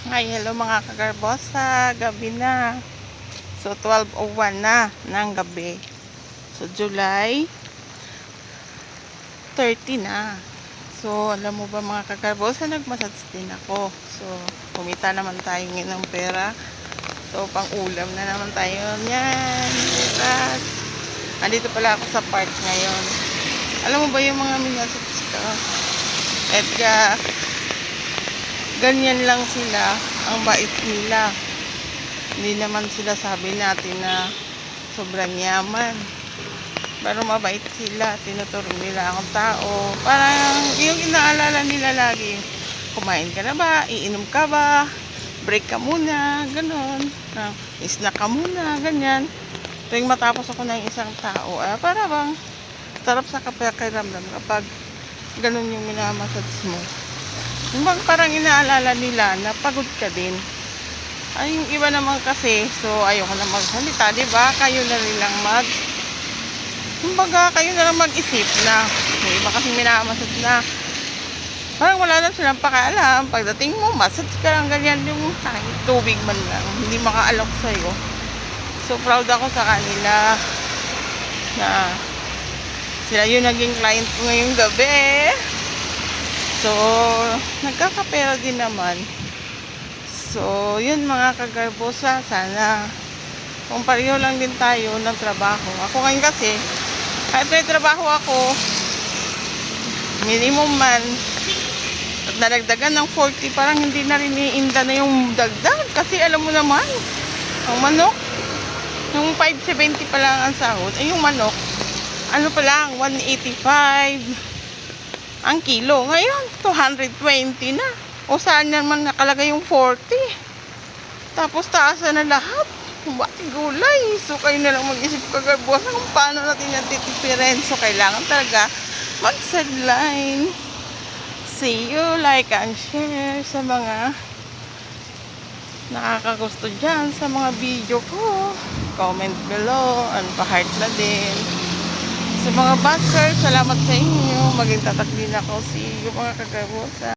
Hi, hello mga kagarbosa. Gabi na. So, 12:01 na ng gabi. So, July 30 na. So, alam mo ba mga kagarbosa, nagmassage din ako. So, kumita naman tayo ngayon ng pera. So, pang ulam na naman tayo. Yan. Bukas. Andito pala ako sa park ngayon. Alam mo ba yung mga minassage ko? Edga, ganyan lang sila, ang bait nila. Hindi naman sila sabi natin na sobrang yaman, pero mabait sila. Tinuturo nila akong tao, parang yung inaalala nila lagi, kumain ka na ba, iinom ka ba, break ka muna, ganon, snack ka muna, ganyan. Tuwing matapos ako ng isang tao, para bang sarap sa kapakiramdam kapag ganon yung minamassage mo. Parang inaalala nila na pagod ka din. Ay, yung iba naman kasi, so ayoko na magsalita, di ba? Kayo na nilang kumbaga, kayo na lang mag-isip na. Yung iba kasi minamassage na parang wala na silang pakialam. Pagdating mo, massage ka lang ganyan, yung kahit tubig man lang, hindi makaalok sa'yo. So proud ako sa kanila na sila yung naging client ko ngayong gabi. So, nagkakapera din naman. So, yun mga kagarbosa, sana kung pareho lang din tayo ng trabaho. Ako ngayon kasi, kahit may trabaho ako, minimum man, at naragdagan ng 40, parang hindi na rin iinda na yung dagdag. Kasi alam mo naman, ang manok, yung 570 pa lang ang sahod, ay yung manok, ano pa lang, 185 ang kilo. Ngayon 220 na. O saan naman nakalagay yung 40? Tapos taasan na lahat. Bakit gulay? So kayo na lang mag-isip kagarbosa kung paano natin yung titipirin. So kailangan talaga mag-sideline. See you, like and share sa mga nakakagusto dyan sa mga video ko. Comment below and pa-heart na din. Sa mga baskers, salamat sa inyo. Maging tatak din ako. See you mga kagarbosa.